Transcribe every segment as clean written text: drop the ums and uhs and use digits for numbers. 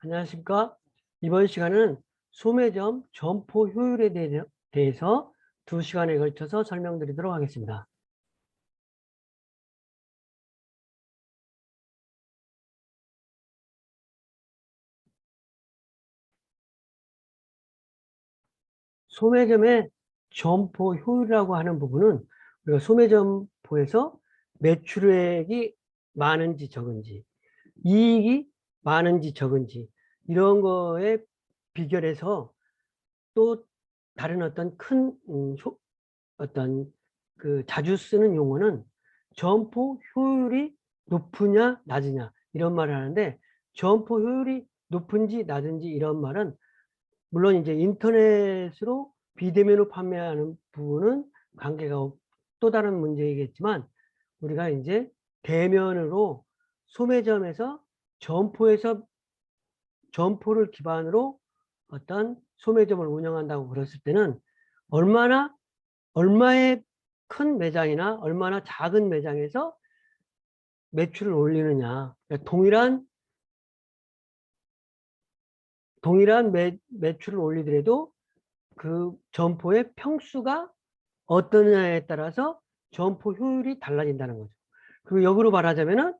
안녕하십니까? 이번 시간은 소매점 점포 효율에 대해서 2시간에 걸쳐서 설명드리도록 하겠습니다. 소매점의 점포 효율이라고 하는 부분은 우리가 소매점포에서 매출액이 많은지 적은지, 이익이 많은지 적은지 이런 거에 비결해서 또 다른 어떤 큰 어떤 그 자주 쓰는 용어는 점포 효율이 높으냐 낮으냐 이런 말을 하는데, 점포 효율이 높은지 낮은지 이런 말은 물론 이제 인터넷으로 비대면으로 판매하는 부분은 관계가 또 다른 문제이겠지만, 우리가 이제 대면으로 소매점에서 점포에서 점포를 기반으로 어떤 소매점을 운영한다고 그랬을 때는 얼마의 큰 매장이나 얼마나 작은 매장에서 매출을 올리느냐. 그러니까 동일한 매출을 올리더라도 그 점포의 평수가 어떠냐에 따라서 점포 효율이 달라진다는 거죠. 그리고 역으로 말하자면은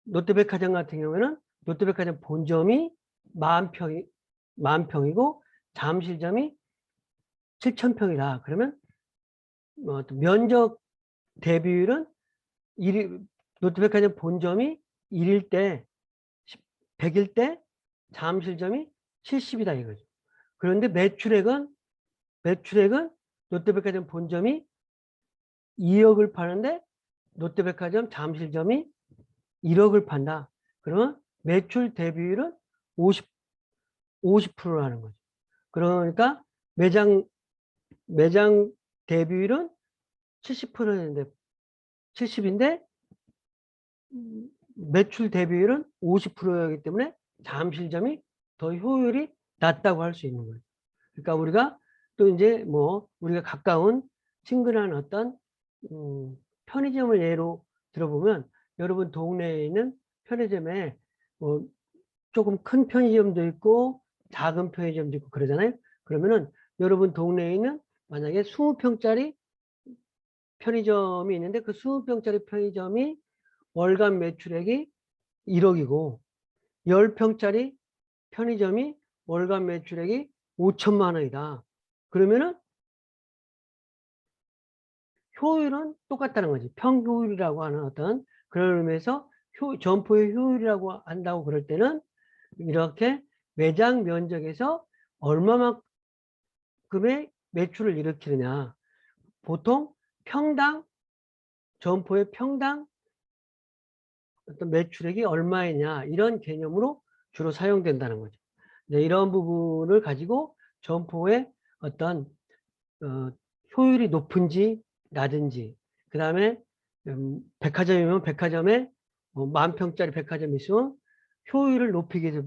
롯데백화점 같은 경우에는 롯데백화점 본점이 10,000평이고 잠실점이 7,000평이다. 그러면 면적 대비율은 롯데백화점 본점이 1일 때 100일 때 잠실점이 70이다 이거죠. 그런데 매출액은 롯데백화점 본점이 2억을 파는데 롯데백화점 잠실점이 1억을 판다. 그러면 매출 대비율은 50%라는 거죠. 그러니까 매장 대비율은 70%인데 70인데 매출 대비율은 50%이기 때문에 잠실점이 더 효율이 낮다고 할 수 있는 거예요. 그러니까 우리가 또 이제 우리가 가까운 친근한 어떤 편의점을 예로 들어보면, 여러분 동네에 있는 편의점에 뭐 조금 큰 편의점도 있고 작은 편의점도 있고 그러잖아요. 그러면은 여러분 동네에 있는 만약에 20평짜리 편의점이 있는데 그 20평짜리 편의점이 월간 매출액이 1억이고 10평짜리 편의점이 월간 매출액이 5천만 원이다. 그러면은 효율은 똑같다는 거지. 평효율이라고 하는 어떤 그런 의미에서 점포의 효율이라고 한다고 그럴 때는 이렇게 매장 면적에서 얼마만큼의 매출을 일으키느냐. 보통 점포의 평당 어떤 매출액이 얼마이냐 이런 개념으로 주로 사용된다는 거죠. 이런 부분을 가지고 점포의 어떤 효율이 높은지 낮은지, 그 다음에 백화점이면 백화점에 10,000평짜리 백화점이 있으면 효율을 높이기 위해서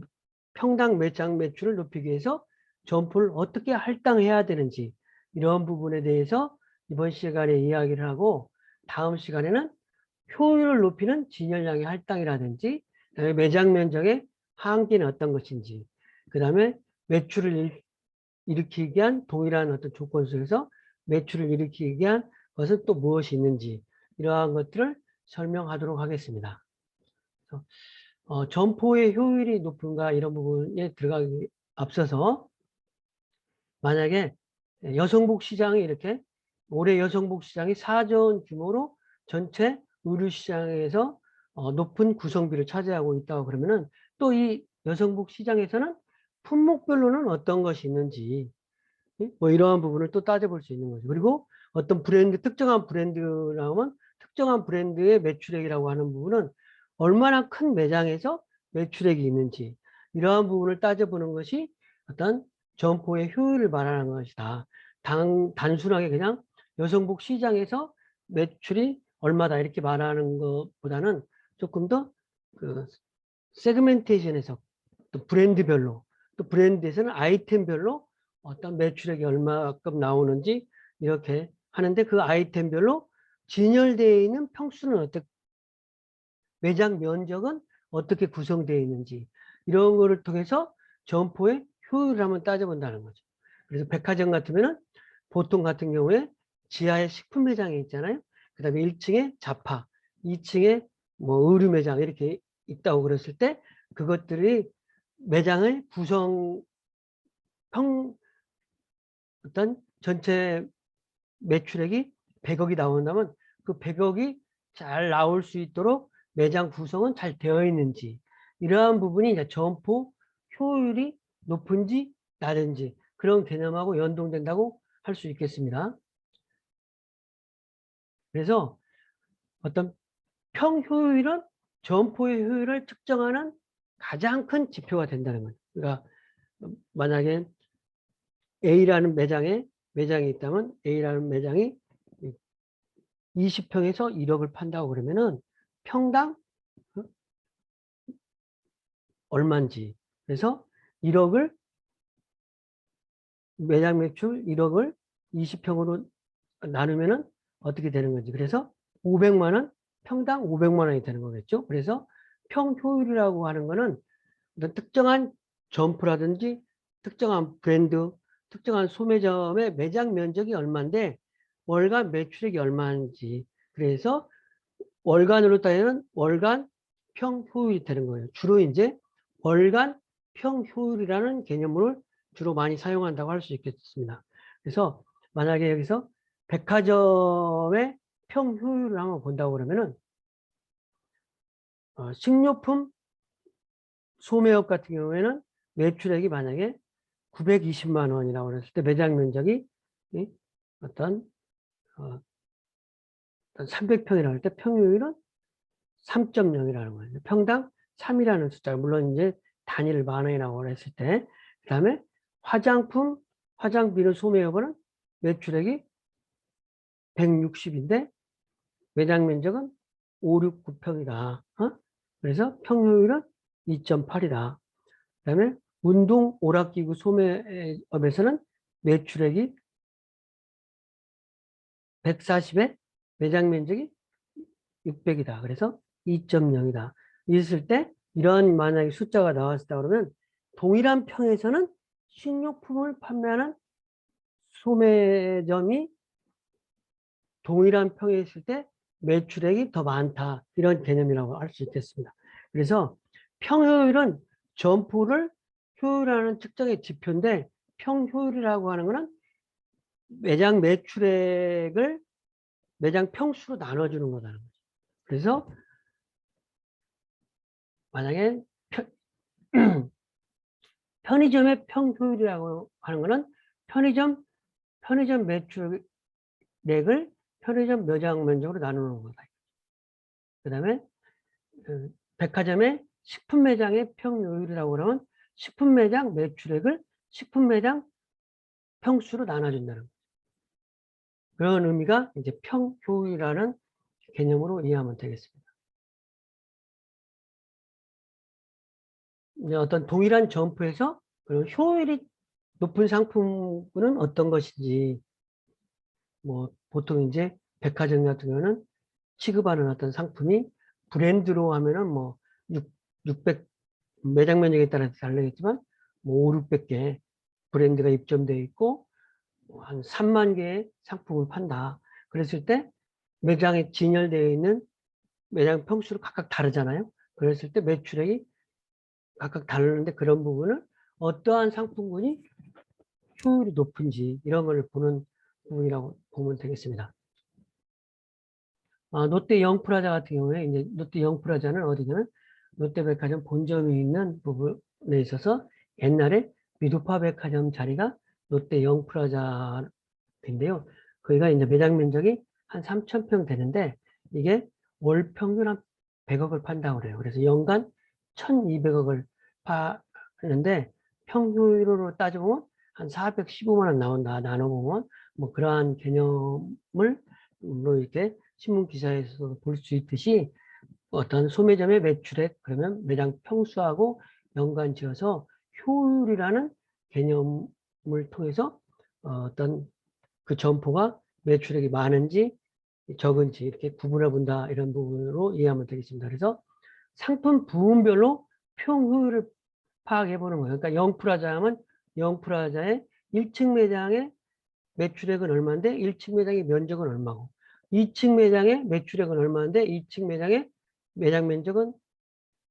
평당 매장 매출을 높이기 위해서 점포를 어떻게 할당해야 되는지 이런 부분에 대해서 이번 시간에 이야기를 하고, 다음 시간에는 효율을 높이는 진열량의 할당이라든지, 그다음에 매장 면적의 한계는 어떤 것인지, 그 다음에 매출을 일으키기 위한 동일한 어떤 조건 속에서 매출을 일으키기 위한 것은 또 무엇이 있는지, 이러한 것들을 설명하도록 하겠습니다. 점포의 효율이 높은가 이런 부분에 들어가기 앞서서, 만약에 여성복 시장이 이렇게 올해 여성복 시장이 4조 원 규모로 전체 의류 시장에서 높은 구성비를 차지하고 있다고 그러면은, 또 이 여성복 시장에서는 품목별로는 어떤 것이 있는지 이러한 부분을 또 따져볼 수 있는 거죠. 그리고 어떤 특정한 브랜드라면 특정한 브랜드의 매출액이라고 하는 부분은 얼마나 큰 매장에서 매출액이 있는지, 이러한 부분을 따져보는 것이 어떤 점포의 효율을 말하는 것이다. 단순하게 그냥 여성복 시장에서 매출이 얼마다 이렇게 말하는 것보다는 조금 더 그 세그멘테이션에서 또 브랜드에서는 아이템별로 어떤 매출액이 얼마큼 나오는지 이렇게 하는데, 그 아이템별로 진열되어 있는 평수는 매장 면적은 어떻게 구성되어 있는지, 이런 거를 통해서 점포의 효율을 한번 따져본다는 거죠. 그래서 백화점 같으면은 보통 같은 경우에 지하에 식품 매장이 있잖아요. 그 다음에 1층에 잡화, 2층에 뭐 의류 매장 이렇게 있다고 그랬을 때 그것들이 매장의 어떤 전체 매출액이 100억이 나온다면 그 100억이 잘 나올 수 있도록 매장 구성은 잘 되어 있는지, 이러한 부분이 이제 점포 효율이 높은지 낮은지 그런 개념하고 연동된다고 할 수 있겠습니다. 그래서 어떤 평효율은 점포의 효율을 측정하는 가장 큰 지표가 된다는 거예요. 그러니까 만약에 A라는 매장이 있다면 A라는 매장이 20평에서 1억을 판다고 그러면은 평당 얼마인지. 그래서 1억을 매장 매출 1억을 20평으로 나누면은 어떻게 되는 건지. 그래서 500만 원, 평당 500만 원이 되는 거겠죠. 그래서 평효율이라고 하는 거는 어떤 특정한 점포라든지 특정한 브랜드, 특정한 소매점의 매장 면적이 얼마인데 월간 매출액이 얼마인지. 그래서 월간으로 따지면 월간 평효율이 되는 거예요. 주로 이제 월간 평효율이라는 개념을 주로 많이 사용한다고 할 수 있겠습니다. 그래서 만약에 여기서 백화점의 평효율을 한번 본다고 그러면은 식료품 소매업 같은 경우에는 매출액이 만약에 920만 원이라고 그랬을 때 매장 면적이 어떤 300평이라고 할 때 평효율은 3.0이라는 거예요. 평당 3이라는 숫자. 물론 이제 단위를 만 원이라고 했을 때. 그 다음에 화장품, 화장비누 소매업은 매출액이 160인데 매장 면적은 569평이다. 그래서 평효율은 2.8이다. 그 다음에 운동 오락기구 소매업에서는 매출액이 140에 매장 면적이 600이다. 그래서 2.0이다. 있을 때 이런 만약에 숫자가 나왔다 그러면 동일한 평에서는 식료품을 판매하는 소매점이 동일한 평에 있을 때 매출액이 더 많다. 이런 개념이라고 할 수 있겠습니다. 그래서 평효율은 점포를 효율하는 측정의 지표인데 평효율이라고 하는 것은 매장 매출액을 매장 평수로 나눠주는 거다는 거죠. 그래서 만약에 편의점의 평효율이라고 하는 것은 편의점 매출액을 편의점 매장 면적으로 나누는 거다. 그 다음에 백화점의 식품 매장의 평효율이라고 하면 식품 매장 매출액을 식품 매장 평수로 나눠준다는 거죠. 그런 의미가 이제 평효율이라는 개념으로 이해하면 되겠습니다. 이제 어떤 동일한 점포에서 그런 효율이 높은 상품은 어떤 것인지, 뭐 보통 이제 백화점 같은 경우는 취급하는 어떤 상품이 브랜드로 하면은 뭐 600 매장 면적에 따라서 다르겠지만 뭐 5, 600개 브랜드가 입점되어 있고 한 3만 개의 상품을 판다. 그랬을 때 매장에 진열되어 있는 매장 평수로 각각 다르잖아요. 그랬을 때 매출액이 각각 다르는데 그런 부분을 어떠한 상품군이 효율이 높은지 이런 걸 보는 부분이라고 보면 되겠습니다. 롯데 영프라자 같은 경우에 이제 롯데 영프라자는 어디냐면 롯데백화점 본점이 있는 부분에 있어서 옛날에 미도파 백화점 자리가 롯데 영프라자인데요. 거기가 이제 매장 면적이 한 3,000평 되는데 이게 월 평균 한 100억을 판다고 그래요. 그래서 연간 1,200억을 파는데 평균으로 따져보면 한 415만 원 나온다. 나눠보면 뭐 그러한 개념을 이렇게 신문 기사에서 볼 수 있듯이 어떤 소매점의 매출액 그러면 매장 평수하고 연관지어서 효율이라는 개념을 통해서 어떤 그 점포가 매출액이 많은지 적은지 이렇게 구분해 본다 이런 부분으로 이해하면 되겠습니다. 그래서 상품 부문별로 평효율을 파악해 보는 거예요. 그러니까 영프라자 하면 영프라자의 1층 매장의 매출액은 얼마인데 1층 매장의 면적은 얼마고 2층 매장의 매출액은 얼마인데 2층 매장의 매장 면적은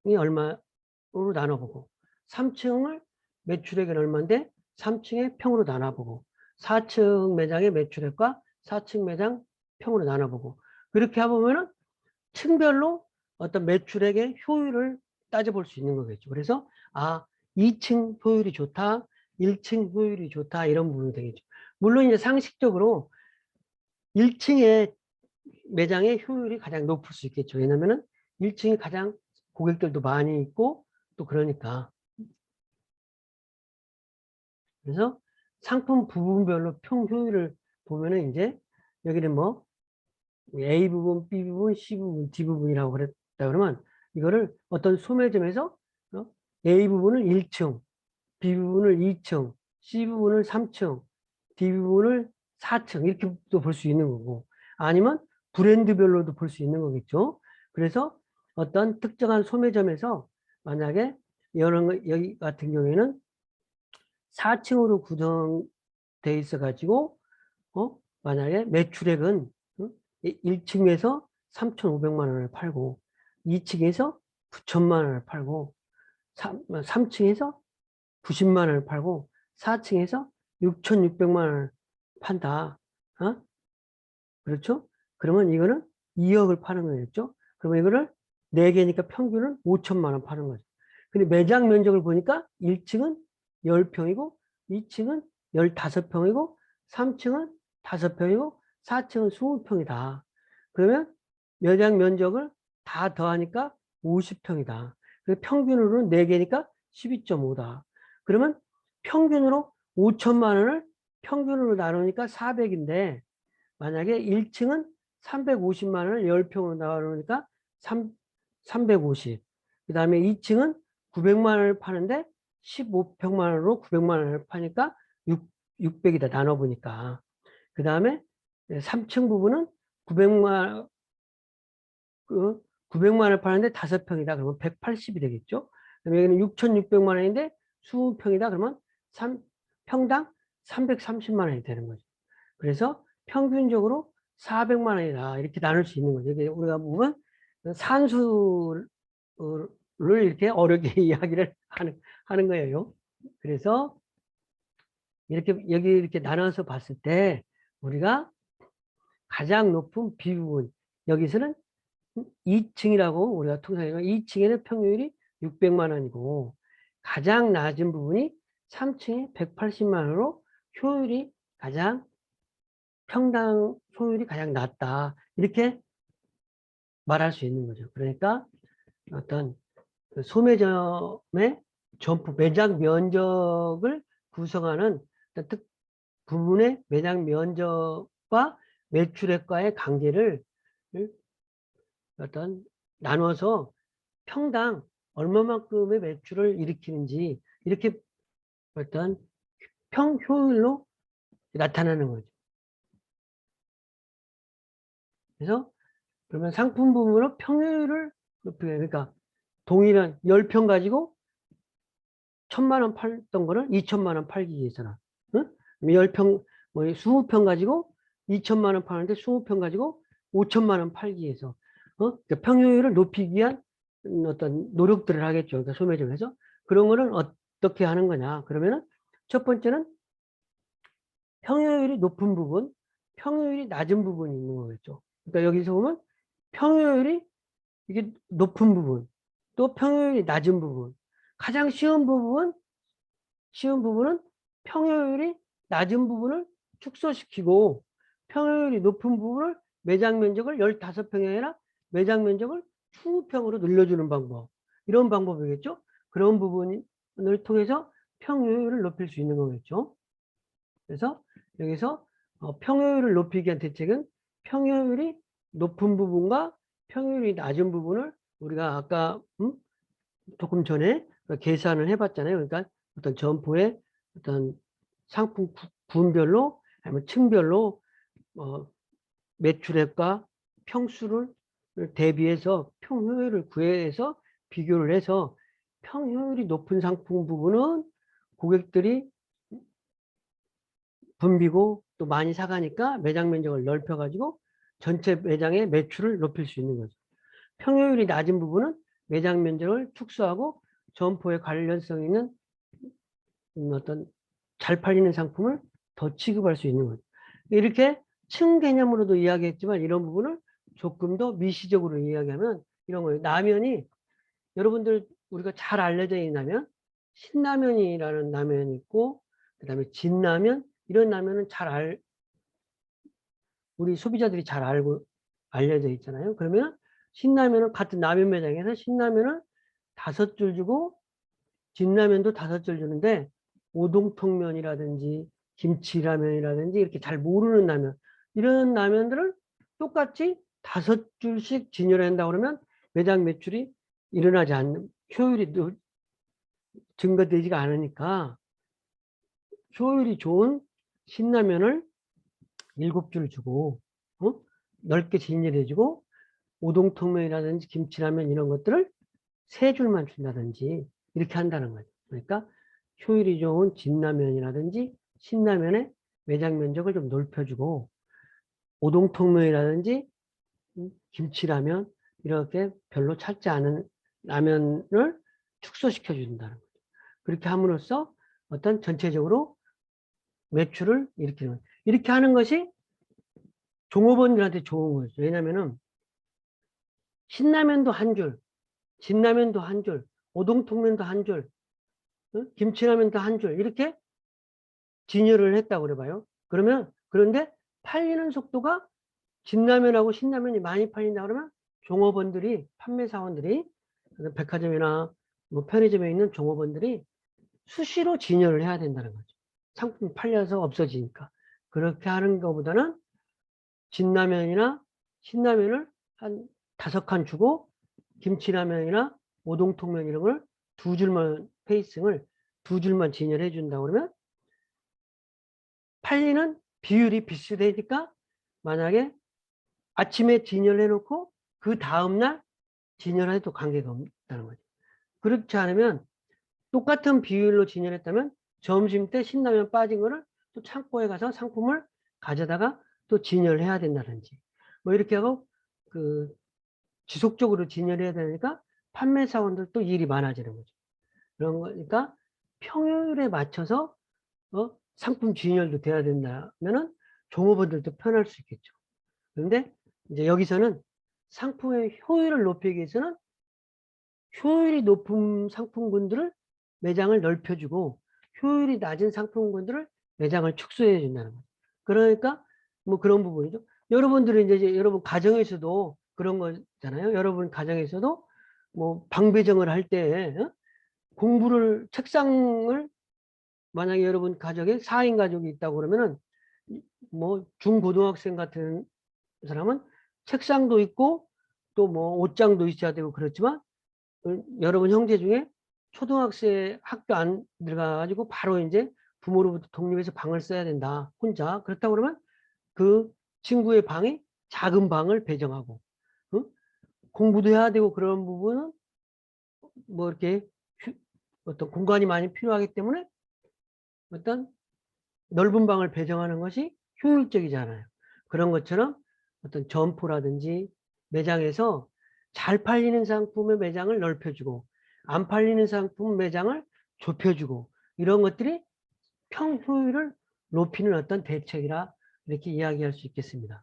얼마로 나눠보고 3층을 매출액은 얼마인데 3층의 평으로 나눠보고 4층 매장의 매출액과 4층 매장 평으로 나눠보고 그렇게 해보면은 층별로 어떤 매출액의 효율을 따져볼 수 있는 거겠죠. 그래서 2층 효율이 좋다, 1층 효율이 좋다 이런 부분이 되겠죠. 물론 이제 상식적으로 1층의 매장의 효율이 가장 높을 수 있겠죠. 왜냐면은 1층이 가장 고객들도 많이 있고 또 그러니까. 그래서 상품 부분별로 평 효율을 보면은 이제 여기는 뭐 A 부분, B 부분, C 부분, D 부분이라고 그랬다 그러면 이거를 어떤 소매점에서 A 부분을 1층, B 부분을 2층, C 부분을 3층, D 부분을 4층 이렇게도 볼 수 있는 거고 아니면 브랜드별로도 볼 수 있는 거겠죠. 그래서 어떤 특정한 소매점에서 만약에 여기 같은 경우에는 4층으로 구성돼 있어 가지고 만약에 매출액은 1층에서 3,500만 원을 팔고 2층에서 9천만 원을 팔고 3층에서 90만 원을 팔고 4층에서 6,600만 원을 판다. 그렇죠? 그러면 이거는 2억을 파는 거겠죠? 그러면 이거를 4개니까 평균은 5천만 원 파는 거죠. 근데 매장 면적을 보니까 1층은 10평이고 2층은 15평이고 3층은 5평이고 4층은 20평이다. 그러면 매장 면적을 다 더하니까 50평이다. 평균으로는 4개니까 12.5다. 그러면 평균으로 5천만 원을 평균으로 나누니까 400인데 만약에 1층은 350만 원을 10평으로 나누니까 350. 그 다음에 2층은 900만 원을 파는데 15평만 원으로 900만 원을 파니까 600이다. 나눠보니까. 그 다음에 3층 부분은 900만, 900만 원을 파는데 5평이다. 그러면 180이 되겠죠. 그다음에 여기는 6,600만 원인데 20평이다. 그러면 평당 330만 원이 되는 거죠. 그래서 평균적으로 400만 원이다. 이렇게 나눌 수 있는 거죠. 이게 우리가 보면 산수를 이렇게 어렵게 이야기를 하는 거예요. 그래서 여기 이렇게 나눠서 봤을 때 우리가 가장 높은 B 부분, 여기서는 2층이라고 우리가 통상에 2층에는 평균이 600만 원이고 가장 낮은 부분이 3층에 180만 원으로 효율이 가장 평당 효율이 가장 낮다. 이렇게 말할 수 있는 거죠. 그러니까 어떤 소매점의 점포 매장 면적을 구성하는 특 부분의 매장 면적과 매출액과의 관계를 어떤 나눠서 평당 얼마만큼의 매출을 일으키는지 이렇게 어떤 평효율로 나타나는 거죠. 그래서 그러면 상품 부분으로 평효율을 높이게 그러니까 동일한 10평 가지고 1,000만 원 팔던 거를 2천만 원 팔기 위해서는 응? 10평 뭐 20평 가지고 2천만 원 파는데 20평 가지고 5천만 원 팔기 위해서 그러니까 평효율을 높이기 위한 어떤 노력들을 하겠죠. 그러니까 소매점에서 그런 거는 어떻게 하는 거냐? 그러면은 첫 번째는 평효율이 높은 부분, 평효율이 낮은 부분이 있는 거겠죠. 그러니까 여기서 보면 평효율이 이게 높은 부분, 또 평효율이 낮은 부분. 가장 쉬운 부분은 평효율이 낮은 부분을 축소시키고 평효율이 높은 부분을 매장 면적을 15평이 아니라 매장 면적을 20평으로 늘려주는 방법. 이런 방법이겠죠. 그런 부분을 통해서 평효율을 높일 수 있는 거겠죠. 그래서 여기서 평효율을 높이기 위한 대책은 평효율이 높은 부분과 평효율이 낮은 부분을 우리가 아까 조금 전에 계산을 해봤잖아요. 그러니까 어떤 점포의 어떤 상품 군별로 아니면 층별로 매출액과 평수를 대비해서 평효율을 구해서 비교를 해서 평효율이 높은 상품 부분은 고객들이 붐비고 또 많이 사가니까 매장 면적을 넓혀가지고 전체 매장의 매출을 높일 수 있는 거죠. 평효율이 낮은 부분은 매장 면적을 축소하고 점포에 관련성 있는 어떤 잘 팔리는 상품을 더 취급할 수 있는 거죠. 이렇게 층 개념으로도 이야기했지만 이런 부분을 조금 더 미시적으로 이야기하면 이런 거예요. 라면이 여러분들 우리가 잘 알려져 있는 라면, 신라면이라는 라면이 있고 그다음에 진라면 이런 라면은 우리 소비자들이 잘 알고 알려져 있잖아요. 그러면 신라면은 같은 라면 매장에서 신라면을 5줄 주고 진라면도 5줄 주는데 오동통면이라든지 김치라면이라든지 이렇게 잘 모르는 라면 이런 라면들을 똑같이 5줄씩 진열한다 그러면 매장 매출이 일어나지 않는 효율이 증가되지가 않으니까 효율이 좋은 신라면을 7줄 주고 넓게 진열해주고 오동통면이라든지 김치라면 이런 것들을 3줄만 준다든지 이렇게 한다는 거죠. 그러니까 효율이 좋은 진라면이라든지 신라면의 매장 면적을 좀 넓혀주고 오동통면이라든지 김치라면 이렇게 별로 찾지 않은 라면을 축소시켜 준다는 거죠. 그렇게 함으로써 어떤 전체적으로 매출을 일으키는 거죠. 이렇게 하는 것이 종업원들한테 좋은 거죠. 왜냐면은 신라면도 한 줄, 진라면도 한 줄, 오동통면도 한 줄, 김치라면도 한 줄 이렇게 진열을 했다고 그래봐요. 그런데 팔리는 속도가 진라면하고 신라면이 많이 팔린다 그러면 종업원들이 판매사원들이 백화점이나 뭐 편의점에 있는 종업원들이 수시로 진열을 해야 된다는 거죠. 상품이 팔려서 없어지니까. 그렇게 하는 것보다는 진라면이나 신라면을 한 5칸 주고 김치라면이나 오동통면 이런 걸 2줄만 페이싱을 2줄만 진열해 준다 그러면 팔리는 비율이 비슷해지니까 만약에 아침에 진열해 놓고 그 다음날 진열해도 관계가 없다는 거죠. 그렇지 않으면 똑같은 비율로 진열했다면 점심때 신라면 빠진 거를 또 창고에 가서 상품을 가져다가 또 진열해야 된다든지 뭐 이렇게 하고 그 지속적으로 진열해야 되니까 판매사원들도 일이 많아지는 거죠. 그런 거니까 평율에 맞춰서 상품 진열도 돼야 된다면은 종업원들도 편할 수 있겠죠. 그런데 이제 여기서는 상품의 효율을 높이기 위해서는 효율이 높은 상품군들을 매장을 넓혀주고 효율이 낮은 상품군들을 매장을 축소해 준다는 거죠. 그러니까 뭐 그런 부분이죠. 여러분들은 이제 여러분 가정에서도 그런 거잖아요. 여러분 가정에서도 뭐 방 배정을 할 때 공부를 책상을 만약에 여러분 가족에 4인 가족이 있다고 그러면은 뭐 중고등학생 같은 사람은 책상도 있고 또 뭐 옷장도 있어야 되고 그렇지만 여러분 형제 중에 초등학생 학교 안 들어가가지고 바로 이제 부모로부터 독립해서 방을 써야 된다. 혼자. 그렇다고 그러면 그 친구의 방이 작은 방을 배정하고, 응? 공부도 해야 되고 그런 부분은 뭐 이렇게 어떤 공간이 많이 필요하기 때문에 어떤 넓은 방을 배정하는 것이 효율적이잖아요. 그런 것처럼 어떤 점포라든지 매장에서 잘 팔리는 상품의 매장을 넓혀주고 안 팔리는 상품 매장을 좁혀주고 이런 것들이 평효율을 높이는 어떤 대책이라 이렇게 이야기할 수 있겠습니다.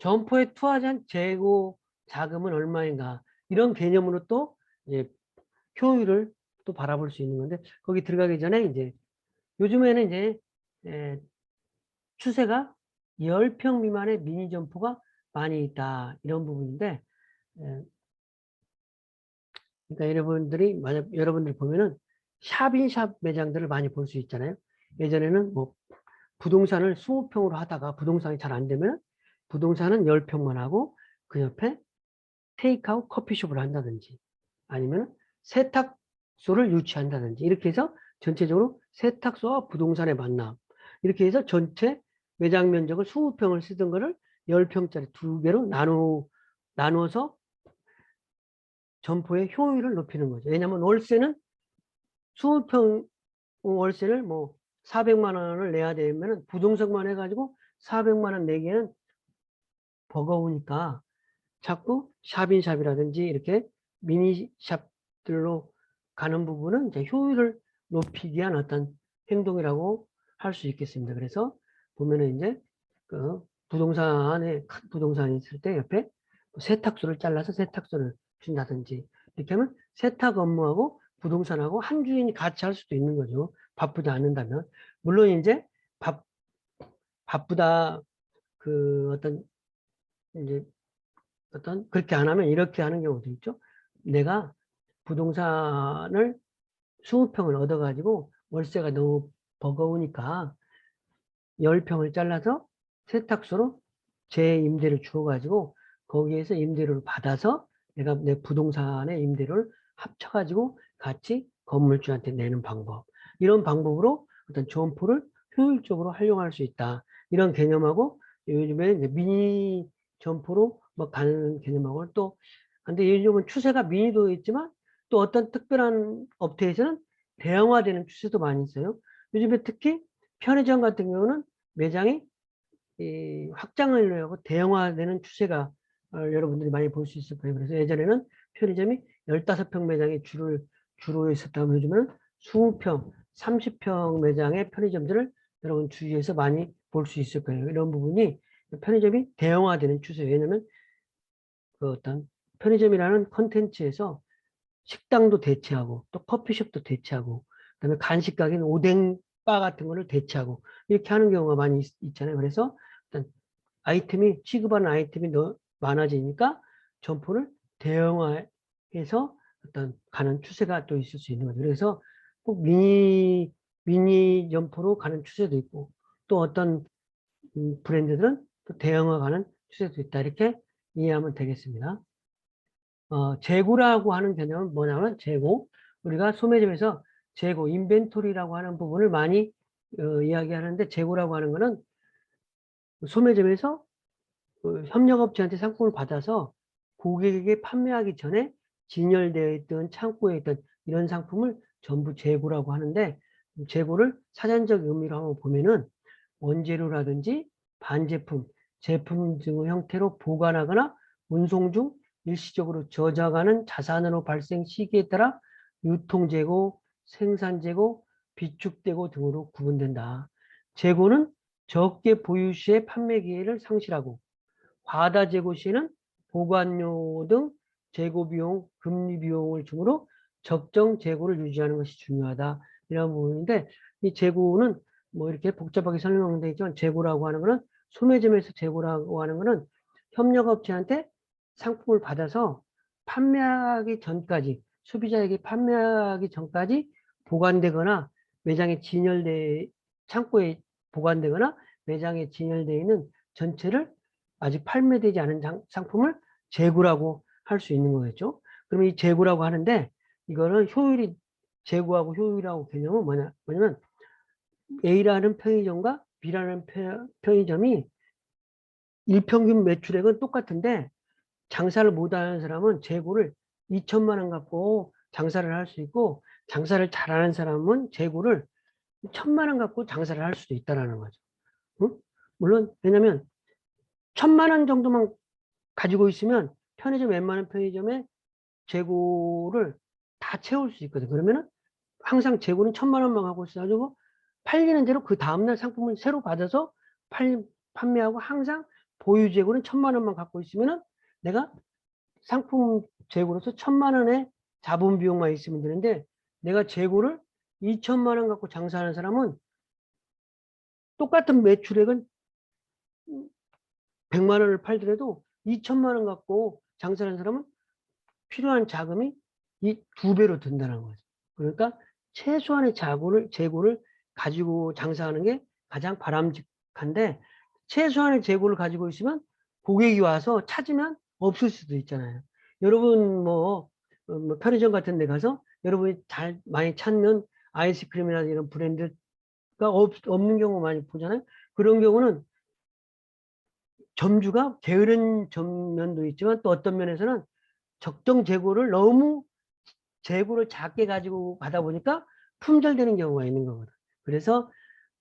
점포에 투하한 재고 자금은 얼마인가 이런 개념으로 또 이제 효율을 또 바라볼 수 있는 건데 거기 들어가기 전에 이제 요즘에는 이제 추세가 10평 미만의 미니 점포가 많이 있다 이런 부분인데 그러니까 여러분들이 만약 여러분들 보면은 샵인샵 매장들을 많이 볼 수 있잖아요. 예전에는 뭐 부동산을 20평으로 하다가 부동산이 잘 안 되면 부동산은 10평만 하고 그 옆에 테이크아웃 커피숍을 한다든지 아니면 세탁소를 유치한다든지 이렇게 해서 전체적으로 세탁소와 부동산의 만남 이렇게 해서 전체 매장 면적을 20평을 쓰던 거를 10평짜리 2개로 나누어서 점포의 효율을 높이는 거죠. 왜냐하면 월세는 20평 월세를 뭐 400만 원을 내야 되면 부동산만 해가지고 400만 원 내기에는 버거우니까 자꾸 샵인샵이라든지 이렇게 미니샵들로 가는 부분은 이제 효율을 높이기 위한 어떤 행동이라고 할 수 있겠습니다. 그래서 보면은 이제 그 부동산에 큰 부동산이 있을 때 옆에 세탁소를 잘라서 세탁소를 준다든지 이렇게 하면 세탁 업무하고 부동산하고 한 주인이 같이 할 수도 있는 거죠. 바쁘지 않는다면. 물론 이제 바쁘다 그 어떤 이제 어떤 그렇게 안 하면 이렇게 하는 경우도 있죠. 내가 부동산을 20평을 얻어가지고 월세가 너무 버거우니까 10평을 잘라서 세탁소로 제 임대를 주어가지고 거기에서 임대료를 받아서 내가 내 부동산의 임대료를 합쳐가지고 같이 건물주한테 내는 방법. 이런 방법으로 어떤 점포를 효율적으로 활용할 수 있다. 이런 개념하고 요즘에 이제 미니 점포로 뭐 가는 개념하고 또 근데 요즘은 추세가 미니도 있지만 또 어떤 특별한 업체에서는 대형화되는 추세도 많이 있어요. 요즘에 특히 편의점 같은 경우는 매장이 확장을 하고 대형화되는 추세가 여러분들이 많이 볼 수 있을 거예요. 그래서 예전에는 편의점이 15평 매장이 주로 있었다면 요즘은 20평, 30평 매장의 편의점들을 여러분 주위에서 많이 볼 수 있을 거예요. 이런 부분이 편의점이 대형화되는 추세예요. 왜냐하면 그 어떤 편의점이라는 컨텐츠에서 식당도 대체하고 또 커피숍도 대체하고 그다음에 간식 가게는 오뎅바 같은 거를 대체하고 이렇게 하는 경우가 많이 있잖아요. 그래서 일단 아이템이 취급하는 아이템이 많아지니까 점포를 대형화해서 어떤 가는 추세가 또 있을 수 있는 거죠. 그래서 꼭 미니 점포로 가는 추세도 있고 또 어떤 브랜드들은 또 대형화 가는 추세도 있다. 이렇게 이해하면 되겠습니다. 재고라고 하는 개념은 뭐냐면 재고. 우리가 소매점에서 재고, 인벤토리라고 하는 부분을 많이 이야기하는데 재고라고 하는 거는 소매점에서 협력업체한테 상품을 받아서 고객에게 판매하기 전에 진열되어 있던 창고에 있던 이런 상품을 전부 재고라고 하는데 재고를 사전적 의미로 한번 보면은 원재료라든지 반제품, 제품 등의 형태로 보관하거나 운송 중 일시적으로 저장하는 자산으로 발생 시기에 따라 유통재고, 생산재고, 비축재고 등으로 구분된다. 재고는 적게 보유 시에 판매 기회를 상실하고 과다 재고 시에는 보관료 등 재고 비용, 금리 비용을 주므로 적정 재고를 유지하는 것이 중요하다. 이런 부분인데 이 재고는 뭐 이렇게 복잡하게 설명되어 있지만 재고라고 하는 것은 소매점에서 재고라고 하는 것은 협력업체한테 상품을 받아서 판매하기 전까지 소비자에게 판매하기 전까지 보관되거나 매장에 창고에 보관되거나 매장에 진열되어 있는 전체를 아직 판매되지 않은 상품을 재고라고 할 수 있는 거겠죠. 그럼 이 재고라고 하는데 이거는 재고하고 효율이라고 개념은 뭐냐면 A라는 편의점과 B라는 편의점이 일평균 매출액은 똑같은데 장사를 못하는 사람은 재고를 2천만 원 갖고 장사를 할 수 있고 장사를 잘하는 사람은 재고를 1,000만 원 갖고 장사를 할 수도 있다는 거죠. 응? 물론 왜냐면 1,000만 원 정도만 가지고 있으면 편의점 웬만한 편의점에 재고를 다 채울 수 있거든. 그러면은 항상 재고는 1,000만 원만 하고 있어가지고 팔리는 대로 그 다음날 상품을 새로 받아서 판매하고 항상 보유 재고는 1,000만 원만 갖고 있으면은 내가 상품 재고로서 1,000만 원의 자본 비용만 있으면 되는데 내가 재고를 2천만 원 갖고 장사하는 사람은 똑같은 매출액은 100만 원을 팔더라도 2천만 원 갖고 장사하는 사람은 필요한 자금이 이 2배로 든다는 거죠. 그러니까 최소한의 재고를 가지고 장사하는 게 가장 바람직한데 최소한의 재고를 가지고 있으면 고객이 와서 찾으면 없을 수도 있잖아요. 여러분 뭐 편의점 같은 데 가서 여러분이 많이 찾는 아이스크림이나 이런 브랜드가 없는 경우 많이 보잖아요. 그런 경우는 점주가 게으른 면도 있지만 또 어떤 면에서는 적정 재고를 너무 재고를 작게 가지고 가다 보니까 품절되는 경우가 있는 거거든. 그래서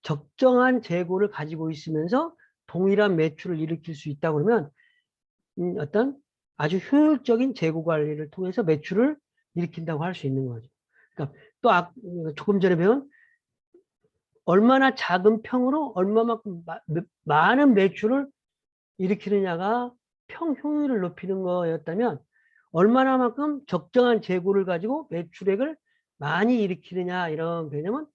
적정한 재고를 가지고 있으면서 동일한 매출을 일으킬 수 있다 그러면 어떤 아주 효율적인 재고 관리를 통해서 매출을 일으킨다고 할 수 있는 거죠. 그러니까 또 조금 전에 배운 얼마나 작은 평으로 얼마만큼 많은 매출을 일으키느냐가 평 효율을 높이는 거였다면 얼마나만큼 적정한 재고를 가지고 매출액을 많이 일으키느냐 이런 개념은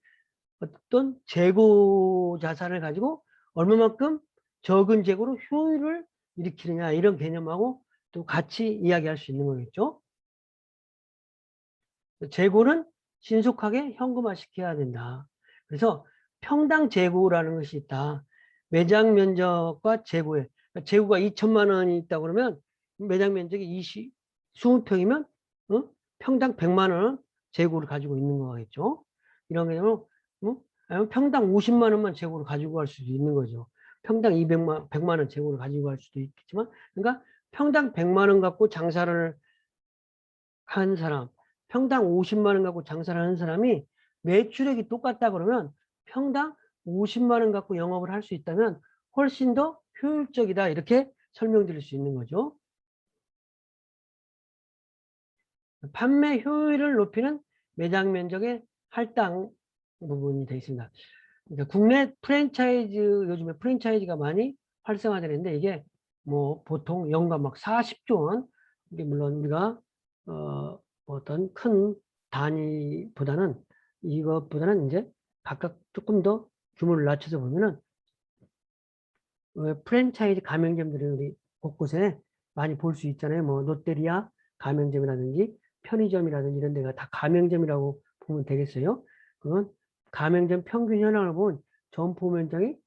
어떤 재고 자산을 가지고 얼마만큼 적은 재고로 효율을 일으키느냐 이런 개념하고 또 같이 이야기할 수 있는 거겠죠. 재고는 신속하게 현금화 시켜야 된다. 그래서 평당 재고라는 것이 있다. 매장 면적과 재고에 그러니까 재고가 2천만 원이 있다 그러면 매장 면적이 20평이면 평당 100만 원 재고를 가지고 있는 거겠죠. 이런 개념으로 아니면 평당 50만 원만 재고를 가지고 갈 수도 있는 거죠. 평당 100만 원 재고를 가지고 갈 수도 있겠지만 그러니까 평당 100만 원 갖고 장사를 한 사람, 평당 50만 원 갖고 장사를 하는 사람이 매출액이 똑같다 그러면 평당 50만 원 갖고 영업을 할 수 있다면 훨씬 더 효율적이다 이렇게 설명드릴 수 있는 거죠. 판매 효율을 높이는 매장 면적의 할당 부분이 되어 있습니다. 그러니까 국내 프랜차이즈 요즘에 프랜차이즈가 많이 활성화되는데 이게 뭐 보통 연간 막 40조 원 이게 물론 우리가 어떤 큰 단위보다는 이것보다는 이제 각각 조금 더 규모를 낮춰서 보면은 프랜차이즈 가맹점들이 우리 곳곳에 많이 볼 수 있잖아요. 뭐 롯데리아 가맹점이라든지 편의점이라든지 이런 데가 다 가맹점이라고 보면 되겠어요. 그건 가맹점 평균 현황을 보면 점포 면적이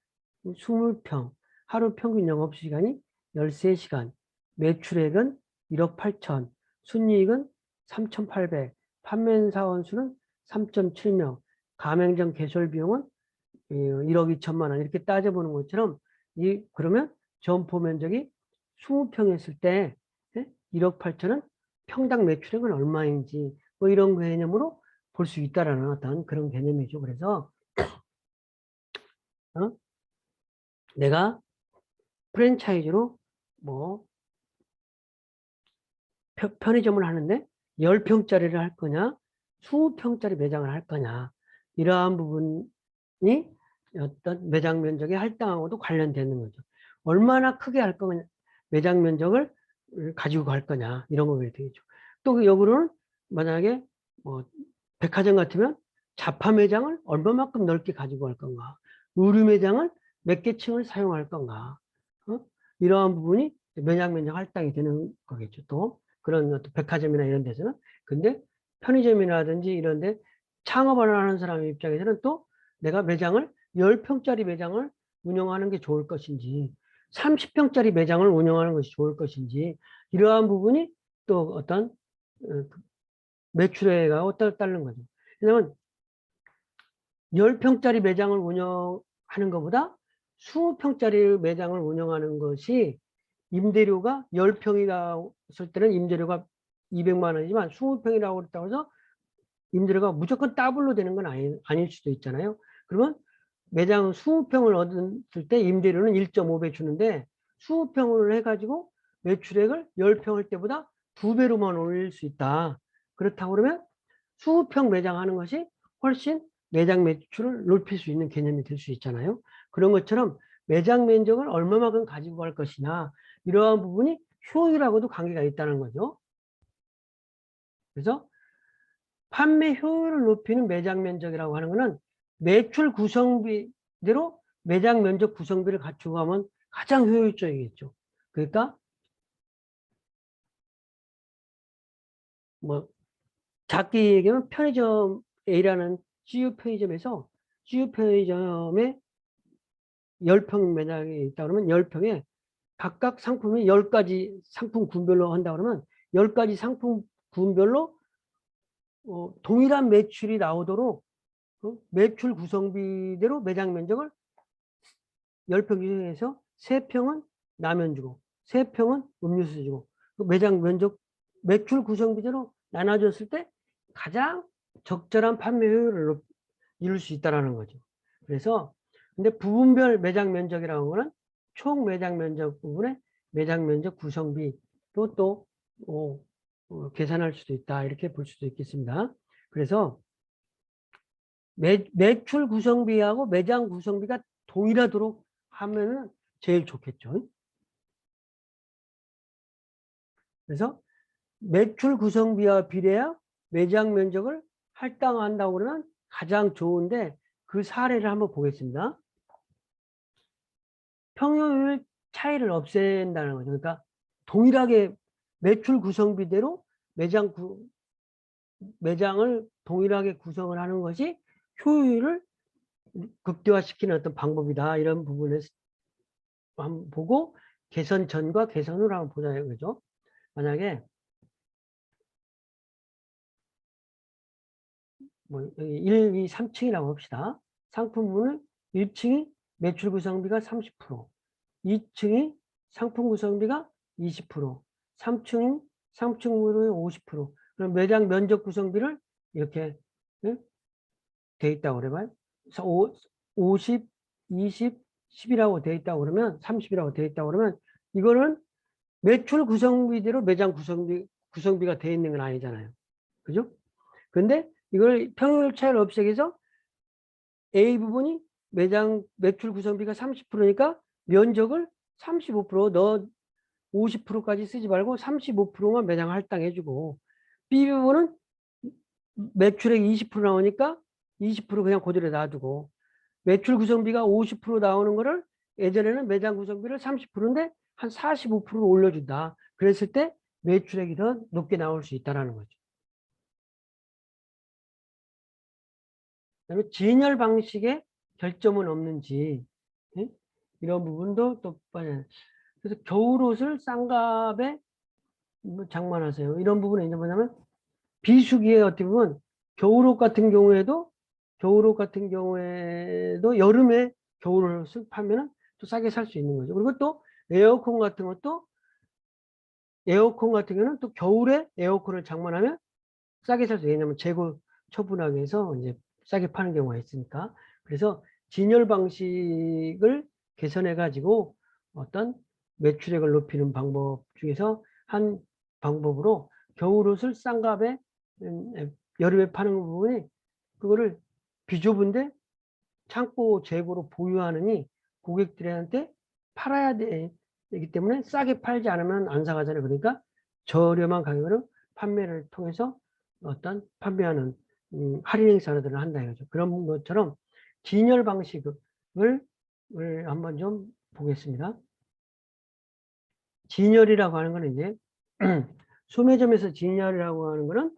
20평, 하루 평균 영업시간이 13시간, 매출액은 1억 8천, 순이익은 3,800, 판매사원 수는 3.7명, 가맹점 개설 비용은 1억 2천만 원 이렇게 따져보는 것처럼 그러면 점포 면적이 20평 했을 때 1억 8천은 평당 매출액은 얼마인지 뭐 이런 개념으로 볼 수 있다라는 어떤 그런 개념이죠. 그래서 내가 프랜차이즈로 뭐 편의점을 하는데 10평짜리를 할 거냐 20평짜리 매장을 할 거냐 이러한 부분이 어떤 매장 면적의 할당하고도 관련되는 거죠. 얼마나 크게 할 거냐 매장 면적을 가지고 갈 거냐 이런 거게 되겠죠. 또 역으로는 만약에 뭐 백화점 같으면 자파 매장을 얼마만큼 넓게 가지고 갈 건가 의류 매장을 몇 개 층을 사용할 건가 이러한 부분이 매장 면적 할당이 되는 거겠죠. 또 그런 어떤 백화점이나 이런 데서는 근데 편의점이라든지 이런 데 창업을 하는 사람의 입장에서는 또 내가 매장을 10평짜리 매장을 운영하는 게 좋을 것인지 30평짜리 매장을 운영하는 것이 좋을 것인지 이러한 부분이 또 어떤 매출액하고 따르는 거죠. 왜냐하면 10평짜리 매장을 운영하는 것보다 20평짜리 매장을 운영하는 것이 임대료가 10평이라고 했을 때는 임대료가 200만 원이지만 20평이라고 했다고 해서 임대료가 무조건 더블로 되는 건 아닐 수도 있잖아요. 그러면 매장 20평을 얻었을 때 임대료는 1.5배 주는데 20평을 해가지고 매출액을 10평 할 때보다 2배로만 올릴 수 있다. 그렇다고 그러면 20평 매장 하는 것이 훨씬 매장 매출을 높일 수 있는 개념이 될 수 있잖아요. 그런 것처럼 매장 면적을 얼마만큼 가지고 갈 것이냐 이러한 부분이 효율하고도 관계가 있다는 거죠. 그래서 판매 효율을 높이는 매장 면적이라고 하는 것은 매출 구성비대로 매장 면적 구성비를 갖추고 가면 가장 효율적이겠죠. 그러니까 뭐 작게 얘기하면 편의점 A라는 CU 편의점에서 CU 편의점에 10평 매장이 있다 그러면 10평에 각각 상품이 10가지 상품 군별로 한다 그러면 10가지 상품 군별로 동일한 매출이 나오도록 매출 구성비대로 매장 면적을 10평 중에서 3평은 라면 주고 3평은 음료수 주고 매장 면적 매출 구성 비제로 나눠줬을 때 가장 적절한 판매 효율을 이룰 수 있다는 거죠. 그래서 근데 부분별 매장 면적이라는 거는 총 매장 면적 부분에 매장 면적 구성비도 또 계산할 수도 있다, 이렇게 볼 수도 있겠습니다. 그래서 매출 구성비하고 매장 구성비가 동일하도록 하면은 제일 좋겠죠. 그래서 매출 구성비와 비례하 매장 면적을 할당한다고 그러면 가장 좋은데, 그 사례를 한번 보겠습니다. 평형율 차이를 없앤다는 거죠. 그러니까 동일하게 매출 구성비대로 매장을 동일하게 구성을 하는 것이 효율을 극대화시키는 어떤 방법이다, 이런 부분을 한번 보고 개선 전과 개선 후를 한번 보자는 거죠. 만약에 뭐 1, 2, 3층이라고 합시다. 상품문은 1층이 매출 구성비가 30%, 2층이 상품 구성비가 20%, 3층이 상층물의 50%. 그럼 매장 면적 구성비를 이렇게 돼 있다고 그러면 50, 20, 10이라고 돼 있다고 그러면 30이라고 돼 있다고 그러면 이거는 매출 구성비대로 매장 구성비가 돼 있는 건 아니잖아요. 그죠? 근데 이걸 평균 차이를 없애기 위해서 A 부분이 매출 구성비가 30%니까 면적을 35%, 너 50%까지 쓰지 말고 35%만 매장 할당해주고, B 부분은 매출액 20% 나오니까 20% 그냥 그대로 놔두고, 매출 구성비가 50% 나오는 거를 예전에는 매장 구성비를 30%인데 한 45%로 올려준다. 그랬을 때 매출액이 더 높게 나올 수 있다는 거죠. 그다음에 진열 방식에 결점은 없는지, 예? 이런 부분도 또 봐야. 그래서 겨울옷을 싼 값에 뭐 장만하세요. 이런 부분이 이제 뭐냐면 비수기에 어떻게 보면 겨울옷 같은 경우에도 여름에 겨울옷을 파면은 또 싸게 살 수 있는 거죠. 그리고 또 에어컨 같은 경우는 또 겨울에 에어컨을 장만하면 싸게 살 수 있어요. 왜냐면 재고 처분하기 위해서 이제 싸게 파는 경우가 있으니까. 그래서 진열 방식을 개선해 가지고 어떤 매출액을 높이는 방법 중에서 한 방법으로 겨울옷을 싼 값에 여름에 파는 부분이, 그거를 비좁은데 창고 재고로 보유하느니 고객들한테 팔아야 되기 때문에 싸게 팔지 않으면 안 사가잖아요. 그러니까 저렴한 가격으로 판매를 통해서 어떤 판매하는 할인 행사들을 한다 이거죠. 그런 것처럼 진열 방식을 한번 좀 보겠습니다. 진열이라고 하는 거는 이제 소매점에서 진열이라고 하는 거는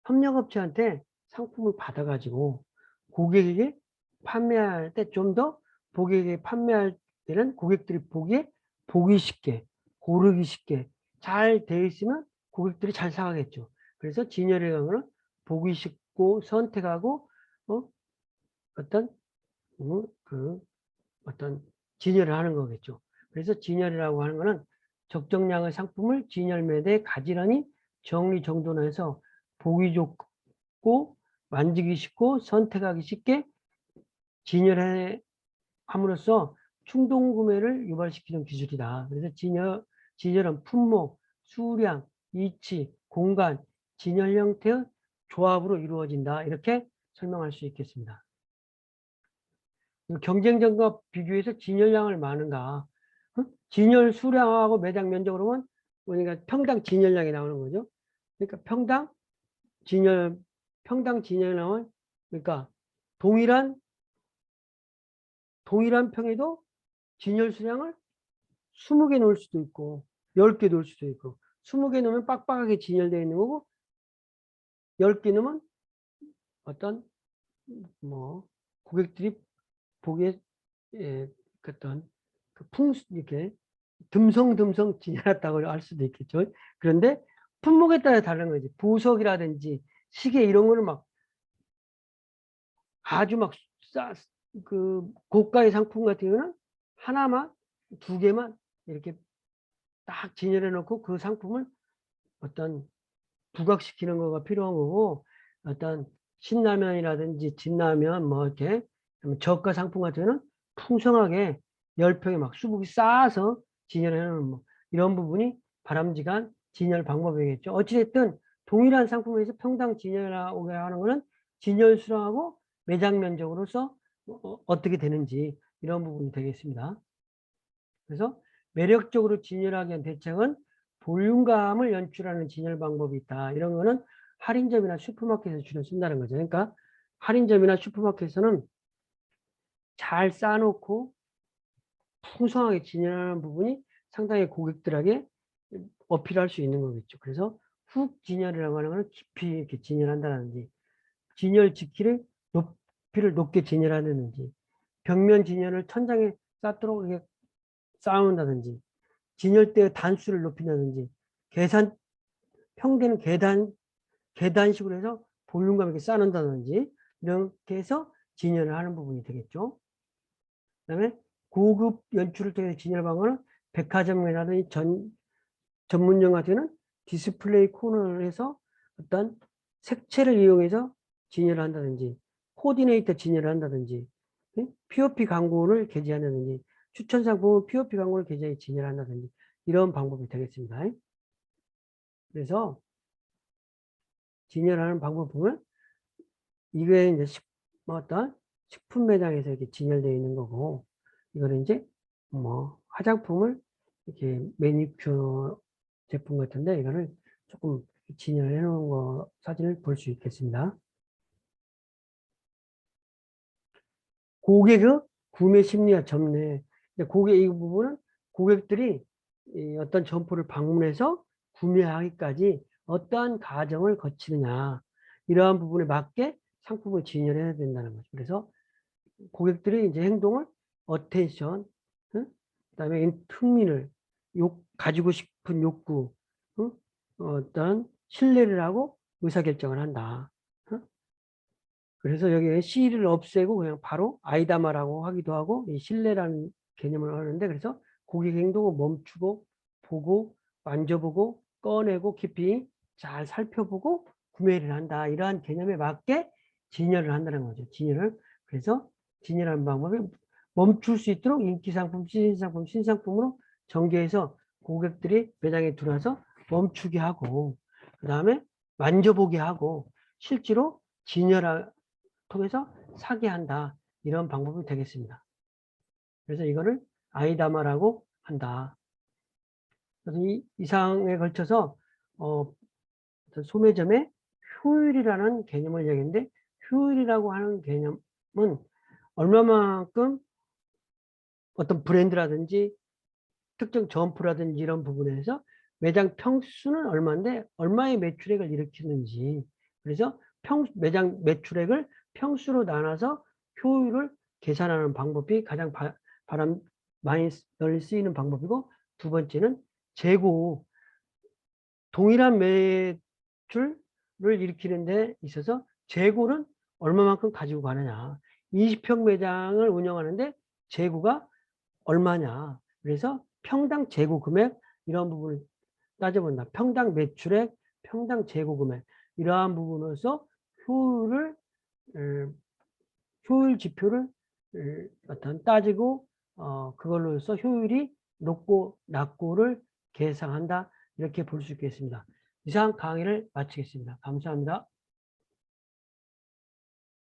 협력업체한테 상품을 받아가지고 고객에게 판매할 때 좀 더 고객에게 판매할 때는 고객들이 보기 쉽게, 고르기 쉽게 잘 되어 있으면 고객들이 잘 사가겠죠. 그래서 진열이라는 거는 보기 쉽고 선택하고 어떤 어떤 진열을 하는 거겠죠. 그래서 진열이라고 하는 거는 적정량의 상품을 진열 매대에 가지런히 정리정돈해서 보기 좋고 만지기 쉽고 선택하기 쉽게 진열해 함으로써 충동 구매를 유발시키는 기술이다. 그래서 진열은 품목, 수량, 위치, 공간, 진열 형태의 조합으로 이루어진다. 이렇게 설명할 수 있겠습니다. 경쟁점과 비교해서 진열량을 많은가? 진열 수량하고 매장 면적으로 보면 그러니까 평당 진열량이 나오는 거죠. 그러니까 평당 진열량은 그러니까 동일한 평에도 진열 수량을 20개 놓을 수도 있고 10개 놓을 수도 있고, 20개 놓으면 빡빡하게 진열되어 있는 거고 10개 놓으면 어떤 고객들이 보기에 어떤 이렇게 듬성듬성 진열했다고 할 수도 있겠죠. 그런데 품목에 따라 다른 거지. 보석이라든지 시계 이런 거는 막 아주 고가의 상품 같은 경우는 하나만, 두 개만 이렇게 딱 진열해 놓고 그 상품을 어떤 부각시키는 거가 필요한 거고, 어떤 신라면이라든지 진라면 뭐 이렇게 저가 상품 같은 경우는 풍성하게 열평에 막 수북이 쌓아서 진열하는 뭐 이런 부분이 바람직한 진열 방법이겠죠. 어찌됐든 동일한 상품에서 평당 진열하게 하는 거는 진열 수량하고 매장 면적으로서 어떻게 되는지 이런 부분이 되겠습니다. 그래서 매력적으로 진열하기 위한 대책은 볼륨감을 연출하는 진열 방법이 있다. 이런 거는 할인점이나 슈퍼마켓에서 주로 쓴다는 거죠. 그러니까 할인점이나 슈퍼마켓에서는 잘 쌓아놓고 풍성하게 진열하는 부분이 상당히 고객들에게 어필할 수 있는 거겠죠. 그래서 훅 진열이라고 하는 것은 깊이 이렇게 진열한다든지, 진열 지키를 높이를 높게 진열하는지, 벽면 진열을 천장에 쌓도록 이렇게 쌓아놓는다든지, 진열대의 단수를 높인다든지, 평대는 계단식으로 해서 볼륨감 있게 쌓는다든지, 이렇게 해서 진열을 하는 부분이 되겠죠. 그 다음에 고급 연출을 통해서 진열 방법은 백화점이라든지 전문점 같은 경우는 디스플레이 코너를 해서 어떤 색채를 이용해서 진열을 한다든지, 코디네이터 진열을 한다든지, POP 광고를 게재한다든지, 추천 상품은 POP 광고를 게재해 진열한다든지, 이런 방법이 되겠습니다. 그래서 진열하는 방법 보면 이게 이제 어떤 식품 매장에서 이렇게 진열되어 있는 거고, 이거는 이제 뭐 화장품을 이렇게 매니큐어 제품 같은데 이거를 조금 진열해 놓은 거 사진을 볼 수 있겠습니다. 고객의 구매 심리와 접내. 이 부분은 고객들이 어떤 점포를 방문해서 구매하기까지 어떠한 과정을 거치느냐, 이러한 부분에 맞게 상품을 진열해야 된다는 거죠. 그래서 고객들이 이제 행동을 어텐션, 응? 그다음에 흥미를 가지고 싶은 욕구, 응? 어떤 신뢰를 하고 의사결정을 한다. 응? 그래서 여기에 C를 없애고 그냥 바로 아이다마라고 하기도 하고, 이 신뢰라는 개념을 하는데, 그래서 고객 행동을 멈추고 보고 만져보고 꺼내고 깊이 잘 살펴보고 구매를 한다. 이러한 개념에 맞게 진열을 한다는 거죠. 진열을. 그래서 진열하는 방법이 멈출 수 있도록 인기 상품, 신상품, 신상품으로 전개해서 고객들이 매장에 들어와서 멈추게 하고, 그 다음에 만져보게 하고, 실제로 진열을 통해서 사게 한다. 이런 방법이 되겠습니다. 그래서 이거를 아이다마라고 한다. 그래서 이 이상에 걸쳐서 소매점의 효율이라는 개념을 얘기했는데, 효율이라고 하는 개념은 얼마만큼 어떤 브랜드라든지 특정 점포라든지 이런 부분에서 매장 평수는 얼마인데 얼마의 매출액을 일으키는지, 그래서 매장 매출액을 평수로 나눠서 효율을 계산하는 방법이 가장 많이 널리 쓰이는 방법이고, 두 번째는 재고, 동일한 매출을 일으키는 데 있어서 재고는 얼마만큼 가지고 가느냐, 20평 매장을 운영하는데 재고가 얼마냐, 그래서 평당 재고 금액, 이런 부분을 따져본다. 평당 매출액, 평당 재고 금액, 이러한 부분에서 효율을 효율 지표를 어떤 따지고 그걸로서 효율이 높고 낮고를 계상한다. 이렇게 볼 수 있겠습니다. 이상 강의를 마치겠습니다. 감사합니다.